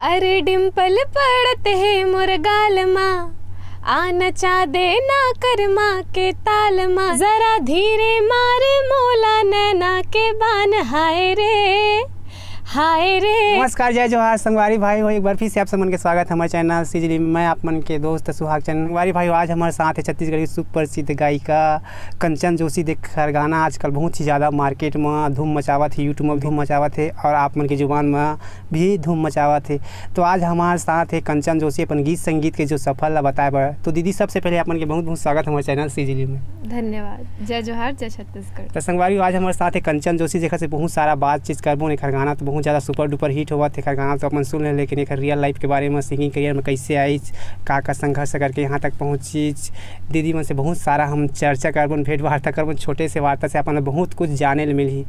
अरे डिम्पल पड़ते है मोर गाल माँ, आ नचा देना करमा के ताल माँ, जरा धीरे मारे मोला नैना के बान, हाय रे हाय रे। नमस्कार, जय जोहार संगवारी भाई हो, एक बार फिर से आप सबन के स्वागत है हमारे चैनल सीजली। मैं आप मन के दोस्त सुहाग चंद। संगवारी भाई आज हमारे साथ है छत्तीसगढ़ की सुप्रसिद्ध गायिका कंचन जोशी। देखकर गाना आजकल बहुत ही ज़्यादा मार्केट में धूम मचावत है, यूट्यूब में धूम मचावत है और आप मन की जुबान में भी धूम मचावत है। तो आज हमारे साथ है कंचन जोशी, अपन गीत संगीत के जो सफल है बताए बा। तो दीदी सबसे पहले आप मन के बहुत बहुत स्वागत हमारे चैनल सीजली में। धन्यवाद। जय जोहार, जय छत्तीसगढ़। तो संगवारी आज हमारे साथ है कंचन जोशी, जेकर से बहुत सारा बातचीत करबो। एकर गाना तो बहुत ज़्यादा सुपर डुपर हिट हुआ थे। गाना तो अपन सुन ले, लेकिन एक रियल लाइफ के बारे में, सिंगिंग करियर में कैसे आई, का संघर्ष करके यहाँ तक पहुँची। दीदी मन से बहुत सारा हम चर्चा करबन, भेंट वार्ता करबन। छोटे से वार्ता से अपन बहुत कुछ जाने ले मिली।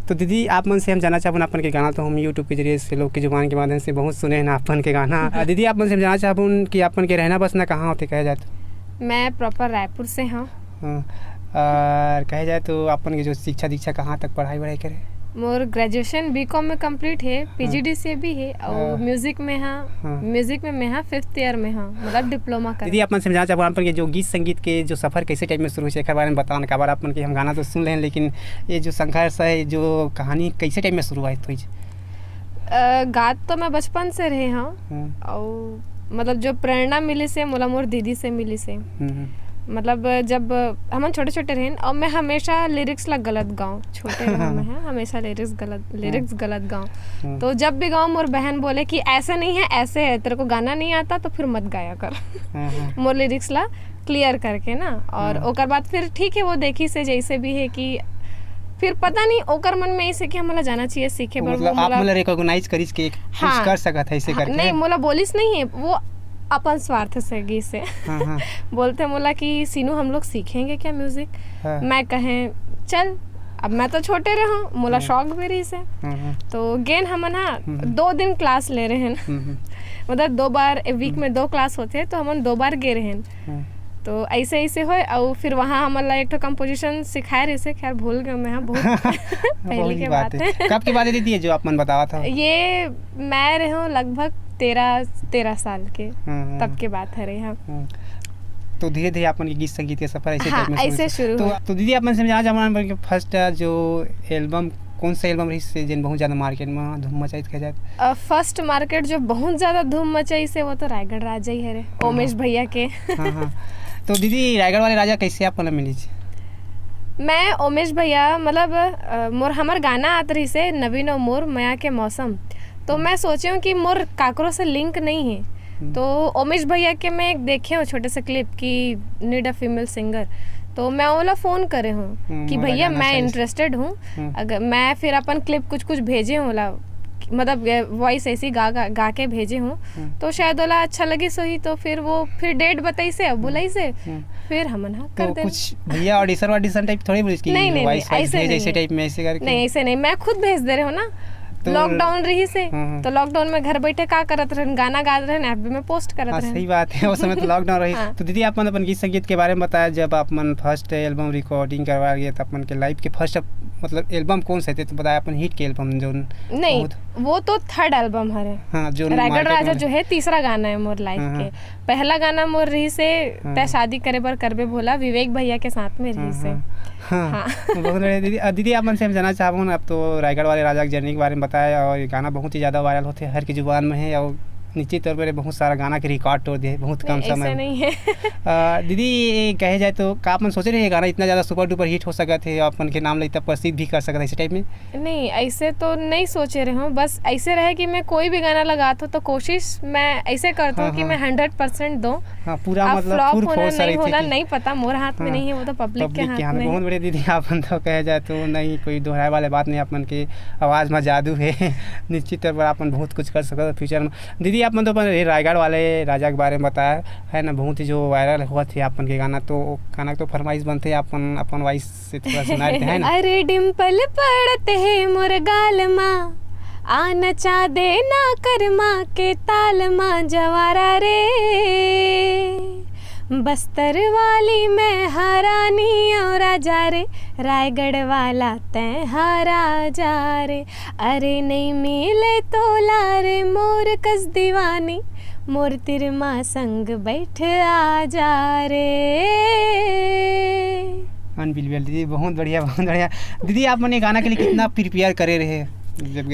तो दीदी आप मन से हम जानना चाहबन, अपन के गाना तो हम यूट्यूब के जरिए से लोग की जुबान के माध्यम से बहुत सुने हैं अपन के गाना। दीदी आप मन से हम जानना चाहबन कि अपन के रहना बसना कहाँ होते कहे जाए तो? मैं प्रॉपर रायपुर से हूँ। और कहे जाए तो अपन की जो शिक्षा दीक्षा कहाँ तक पढ़ाई वढ़ाई करे? मोर ग्रेजुएशन बीकॉम में कंप्लीट है, पीजीडी से भी है और म्यूजिक में म्यूजिक में मैं 5th ईयर में हाँ, मतलब डिप्लोमा कर। दीदी अपन समझाना चाहूँ अपन के जो गीत संगीत के जो सफ़र कैसे टाइप में शुरू हुई है बारे में बताना का बार। अपन के हम गाना तो सुन लें, लेकिन ये जो संघर्ष है, जो कहानी कैसे टाइप में शुरू हुआ थी? गात तो मैं बचपन से रहे हाँ, और मतलब जो प्रेरणा मिली से मोला मोर दीदी से मिली से। मतलब जब हम छोटे छोटे रहे और मैं हमेशा लिरिक्स ला गलत गाऊँ, छोटे में है हमेशा लिरिक्स गलत गाऊँ। तो जब भी गाऊँ मोर बहन बोले कि ऐसे नहीं है ऐसे है, तेरे को गाना नहीं आता तो फिर मत गाया कर। मोर लिरिक्स ला क्लियर करके ना। और ओकर बाद फिर ठीक है, वो देखी से जैसे भी है कि फिर पता नहीं ओकर मन में ऐसे कि हमला जाना चाहिए सीखे। मतलब आप मोला रिकॉग्नाइज करिस के कुछ कर सकत है ऐसे करके? नहीं, मोला बोलिस नहीं है, वो अपन स्वार्थ से गी से बोलते मोला कि सीनू हम लोग सीखेंगे क्या म्यूजिक? मैं कहें चल, अब मैं तो छोटे रहा, मोला शौक भी रही से। तो गेन हमन 2 दिन क्लास ले रहे हैं। मतलब 2 बार वीक में 2 क्लास होते, तो हमन 2 बार गे रहे हैं। तो ऐसे ऐसे हो और फिर वहाँ हमारा एक तो कंपोजिशन सिखाए रहे से, खैर भूल गए मैं बहुत पहले की बात है। कब की बात है जो आप मन बतावा था? ये मैं रहे हूँ लगभग 13 साल के, तब के बात है रही। तो धीरे धीरे अपन की गीत संगीत के सफर ऐसे शुरू। तो दीदी आप मन समझा जमाना फर्स्ट जो एल्बम कौन सा एल्बम रही से जिन बहुत ज़्यादा मार्केट में धूम मचाई कह जाए? फर्स्ट मार्केट जो बहुत ज़्यादा धूम मचाई से वो तो रायगढ़ राजा ही है रे, उमेश भैया के। तो दीदी रायगढ़ वाले राजा कैसे आप मिली? मैं उमेश भैया मतलब मोर हमार गाना आत रही से नवीन और मोर मया के मौसम। तो मैं सोची हूँ कि मोर काकरो से लिंक नहीं है। तो उमेश भैया के मैं एक देखे हूँ छोटे से क्लिप कि नीड अ फीमेल सिंगर। तो मैं ओला फ़ोन करे हूँ कि भैया मैं इंटरेस्टेड हूँ, अगर मैं फिर अपन क्लिप कुछ भेजे हूँ ओला, मतलब वॉइस ऐसी गा के भेजे हूँ। तो शायद ओला अच्छा लगी सही, तो फिर वो फिर डेट बताई से बुलाई से फिर हम कर दे। कुछ भैया ऑडिशन टाइप थोड़ी बोली कि नहीं ऐसे टाइप में ऐसे करके? नहीं ऐसे नहीं, मैं खुद भेज दे रहे हो ना। लॉकडाउन रही से तो लॉकडाउन में घर बैठे का करत रहे, गाना गा रहे, एफबी में पोस्ट करत रहे। सही बात है, उस समय तो लॉकडाउन रही। तो दीदी आप अपन गीत संगीत के बारे में बताया, जब आप मन फर्स्ट एल्बम रिकॉर्डिंग करवा गए तो अपन के लाइफ के फर्स्ट मतलब एल्बम कौन से थे? तो बताया अपन हिट के एल्बम जो नहीं, वो तो 3rd एल्बम है। हाँ, जो रायगढ़ राजा जो है 3रा गाना है मोर लाइफ के। पहला गाना मोर रही से तय शादी करे बर करबे भोला, विवेक भैया के साथ में रही से। हाँ, बहुत बढ़िया। दीदी आप मन से हम जानना चाहूँ ना, अब तो रायगढ़ वाले राजा की जर्नी के बारे में बताया और ये गाना बहुत ही ज़्यादा वायरल होते हैं, हर की जुबान में है और निश्चित तौर पर बहुत सारा गाना के रिकॉर्ड तोड़ दिए बहुत कम समय नहीं है। दीदी कहे जाए तो का अपन सोचे रहे गाना इतना ज़्यादा सुपर डुपर हिट हो सका थे, अपन के नाम इतना प्रसिद्ध भी कर सकते ऐसे टाइप में? नहीं, ऐसे तो नहीं सोचे रहे हूँ। बस ऐसे रहे कि मैं कोई भी गाना लगाता हूँ तो कोशिश मैं ऐसे करता हूँ कि मैं 100% दूँ। पूरा मतलब नहीं होना नहीं पता, मोर हाथ में नहीं है, वो तो पब्लिक के हाथ में। बहुत बड़े दीदी आप तो कहे जाए तो नहीं कोई दोहराए वाले बात नहीं, अपन की आवाज़ में जादू है। निश्चित तौर पर अपन बहुत कुछ कर सकते फ्यूचर में। दीदी आप मन तो रायगढ़ वाले राजा के बारे में बताया है ना, बहुत ही जो वायरल हुआ थे अपन के गाना। तो गाना तो फरमाइश बनते अपन वॉइस से थोड़ा सुना देते हैं ना। अरे डिम्पल पड़ते है मोर गाल माँ, आ नचा देना करमा के ताल माँ, जवारा रे बस्तर वाली मैं हारानी और राजा रे, रायगढ़ वाला तैं हारा जा रे। अरे नहीं मिले तो लारे मोर कस दीवानी, मोर तिरमा संग बैठ आ जा रे। अनबिलीवेबल दीदी, बहुत बढ़िया बहुत बढ़िया। दीदी आप मैंने गाना के लिए कितना प्रिपेयर करे रहे?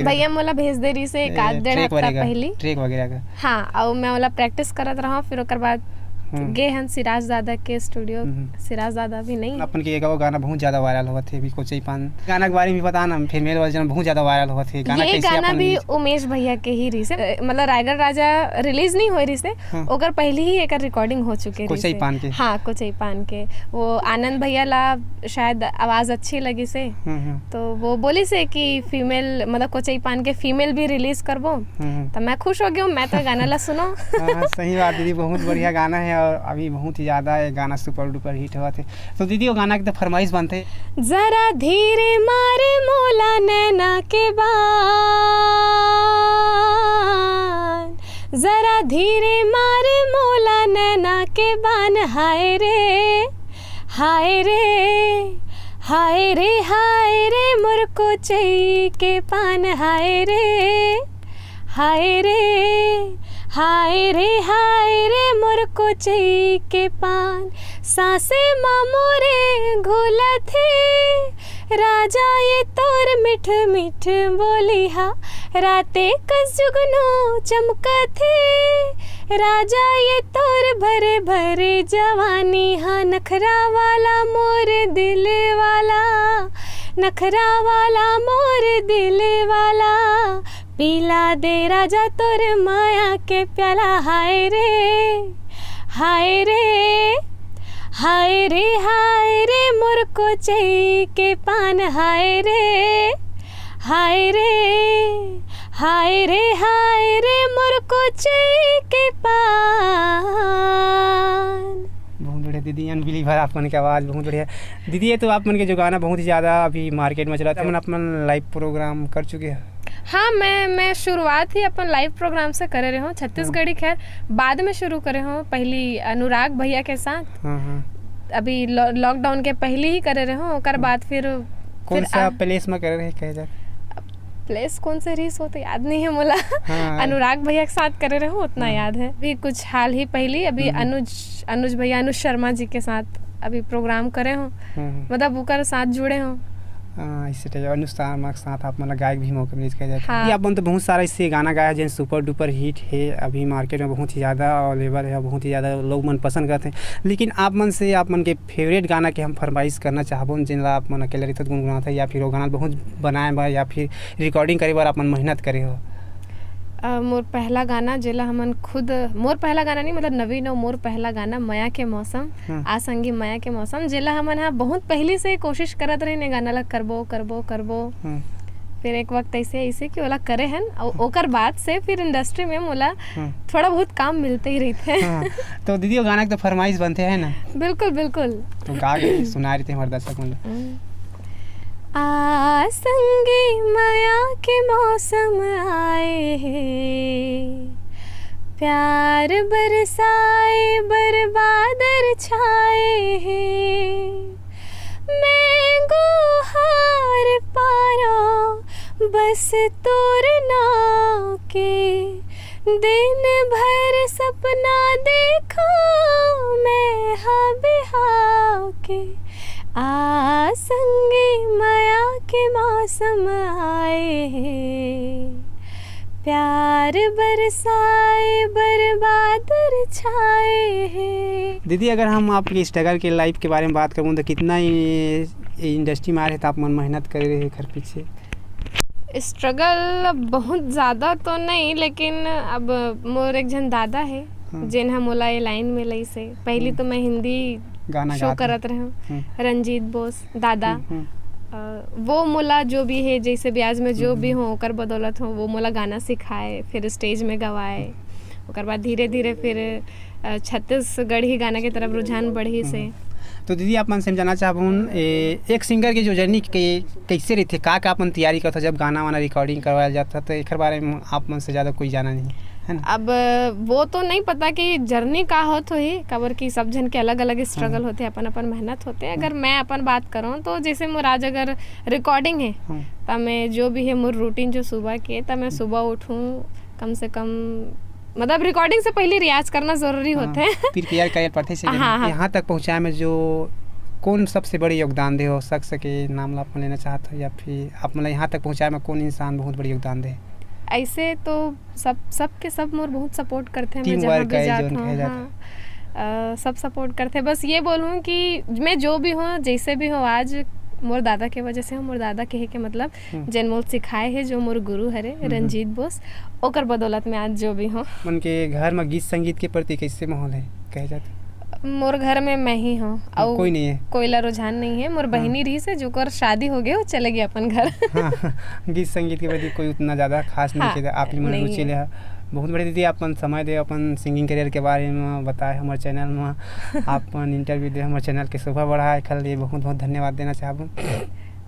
भैया मोला भेज दे रही से एक आध डेढ़ हफ्ता पहले ट्रैक वगैरह का। हाँ, और मैं वाला प्रैक्टिस करत रहा, फिर ओकर बाद गे हन सिराज दादा के स्टूडियो। सिराज दादा भी नहीं अपन के एगो गाना बहुत ज्यादा वायरल हुआ थे अभी कोचई पान गाना के बारे में बता ना, फीमेल वर्जन बहुत ज्यादा वायरल हुआ थे गाना। ये गाना भी उमेश भैया के ही रही से, मतलब रायगढ़ राजा रिलीज नहीं हो रही से, ओकर पहले ही एक रिकॉर्डिंग हो चुके कोचई पान के। हाँ, कोचई पान के। वो आनंद भैया ला शायद आवाज अच्छी लगी से, तो वो बोली से कि फीमेल मतलब कोचई पान के फीमेल भी रिलीज करबो, तो मैं खुश हो गया हूँ। मैं तो गाना ला सुनो। सही बात दीदी, बहुत बढ़िया गाना है और अभी बहुत ही ज़्यादा ये गाना सुपर डुपर हिट हुआ थे। तो दीदी वो गाना की तो फरमाइश बनते, जरा धीरे मारे मोला नैना के बान, जरा धीरे मारे मोला नैना के बान। हाय रे हाय रे हाय रे हाय रे मोर कोचई के पान। हाय रे हाय रे हाय रे हाय रे मोर कोचई के पान। सासे मामोरे घोला थे, राजा ये तोर मिठ मिठ बोली हा। राते कस जुगनू चमका थे, राजा ये तोर भरे भरे जवानी हा। नखरा वाला मोर दिल वाला, नखरा वाला मोर दिल वाला, पीला दे राजा तोर माया के प्याला। हाय रे हाय रे हाय रे हाय रे मोर कोचई के पान। हाय रे हाय रे हाय रे हाय रे मोर कोचई के पान। बहुत बढ़िया दीदी, अनबिलीवर आप मन की आवाज़ बहुत बढ़िया। दीदी ये तो आप मन के जो गाना बहुत ही ज़्यादा अभी मार्केट में चला था, अपन लाइव प्रोग्राम कर चुके हैं। हाँ, मैं शुरुआत ही अपन लाइव प्रोग्राम से करे रहे हूँ छत्तीसगढ़ी। खैर बाद में शुरू करे हूँ, पहली अनुराग भैया के साथ। अभी लॉकडाउन के पहले ही करे रहे हूँ, ओकर बाद फिर कौन सा प्लेस में करे रहे कहे जा? प्लेस कौन से रीस होते याद नहीं है मोला। अनुराग भैया के साथ करे रहे हूँ उतना याद है। अभी कुछ हाल ही पहले अभी अनुज भैया, अनुज शर्मा जी के साथ अभी प्रोग्राम करे हूँ, मतलब उनके साथ जुड़े हूँ। इससे अनुष्ठान के साथ आप मतलब गायक भी मौके मिल जाता है। हाँ। अपन तो बहुत सारा इससे गाना गाया जिन सुपर डुपर हिट है, अभी मार्केट में बहुत ही ज़्यादा अवेलेबल है, बहुत ही ज़्यादा लोग मन पसंद करते हैं। लेकिन आप मन से आप मन के फेवरेट गाना के हम फरमाइश करना चाहबो जिनला आप मन अकेले रहते गुनगुनाते या फिर वो गाना बहुत बनाए बा या फिर रिकॉर्डिंग करे बार आप मन मेहनत करे हो। मोर पहला गाना जेला हमन खुद, मोर पहला गाना नहीं मतलब नवीन और मोर पहला गाना माया के मौसम, आसंगी माया के मौसम, जेला हमन हाँ बहुत पहले से कोशिश करत रहे ने गाना ला करबो करबो करबो। फिर एक वक्त ऐसे कि ओला करे हन और ओकर बाद से फिर इंडस्ट्री में मोला थोड़ा बहुत काम मिलते ही रहते हैं। तो दीदी वो गाना के तो फरमाइश बनते हैं ना? बिल्कुल बिल्कुल, तो गा के सुना रहे थे हमारे दर्शक मन। आसंगी माया के मौसम आए हैं, प्यार बरसाए बरबादर छाए हैं। मैंगो हार पारो बस तोर नाव के, दिन भर सपना देखो मैं हाँ बिहाव के। आसंगी माया के मौसम आए हैं, प्यार बरसाए बरबादर छाए हैं। दीदी अगर हम आपकी स्ट्रगल के लाइफ के बारे में बात करूँ तो कितना इंडस्ट्री में आ रहे थे आप मन मेहनत कर रहे हैं घर पीछे? स्ट्रगल बहुत ज़्यादा तो नहीं, लेकिन अब मोर एक जन दादा है जिन हम मोला ये लाइन में लई से। पहली तो मैं हिंदी गाना शो करत रहे हूँ, रंजीत बोस दादा। वो मोला जो भी है जैसे ब्याज में जो भी हो ओकर बदौलत हो वो मोला गाना सिखाए, फिर स्टेज में गवाए। ओकर बाद धीरे धीरे फिर छत्तीसगढ़ी गाना की तरफ रुझान बढ़ी से। तो दीदी आप मन से जानना चाहूँ एक सिंगर की जो जर्नी कैसे रही थी, का अपन तैयारी करता जब गाना वाना रिकॉर्डिंग करवाया जाता, तो एक बारे में आप मन से ज़्यादा कोई जाना नहीं? है ना। अब वो तो नहीं पता कि जर्नी का हो तो ही खबर की सब जन के अलग अलग स्ट्रगल होते हैं, अपन अपन मेहनत होते हैं। अगर मैं अपन बात करूँ तो जैसे मोर आज अगर रिकॉर्डिंग है तो मैं जो भी है मोर रूटीन जो सुबह की है, तो मैं सुबह उठूँ कम से कम, मतलब रिकॉर्डिंग से पहले रियाज करना ज़रूरी होता है, प्रिपेयर करे पड़ते से यहाँ तक पहुँचाए में जो कौन सबसे बड़ी योगदान दे हो शख्स के नाम ला अपन लेना चाहते हो, या फिर आप मतलब यहाँ तक पहुँचाए में कौन इंसान बहुत बड़ी योगदान दे? ऐसे तो सब के सब मोर बहुत सपोर्ट करते हैं, मैं जहाँ भी जाती हूँ। हाँ, सब सपोर्ट करते हैं। बस ये बोलूँ कि मैं जो भी हूँ जैसे भी हूँ आज मोर दादा के वजह से हूँ। मोर दादा कहे के मतलब जन मोल सिखाए है, जो मोर गुरु हरे रंजीत बोस, ओकर बदौलत में आज जो भी हूँ। उनके घर में गीत संगीत के प्रति कैसे माहौल है कहे जाते? मोर घर में मैं ही हूँ और कोई नहीं है, कोईला रुझान नहीं है। मोर बहिनी रही से जो कर शादी हो गई वो चले गए अपन घर। हाँ, गीत संगीत के प्रति कोई उतना ज़्यादा खास नहीं है। आप ही मन रुचि ले बहुत बड़ी दीदी अपन समय दे, अपन सिंगिंग करियर के बारे में बताए हमारे चैनल में, अपन इंटरव्यू दे हमारे चैनल के शोभा बढ़ाए, कल लिए बहुत बहुत धन्यवाद देना चाहूँ।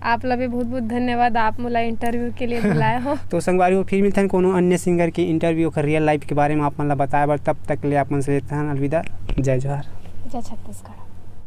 आप ला भी बहुत बहुत धन्यवाद, आप मोला इंटरव्यू के लिए बुलाए हो। तो संगवारी फिर मिलते हैं कोनो अन्य सिंगर के इंटरव्यू का रियल लाइफ के बारे में अपन ला बताए, तब तक ले अपन से लेते हैं अलविदा। जय जोहार, जय छत्तीसगढ़।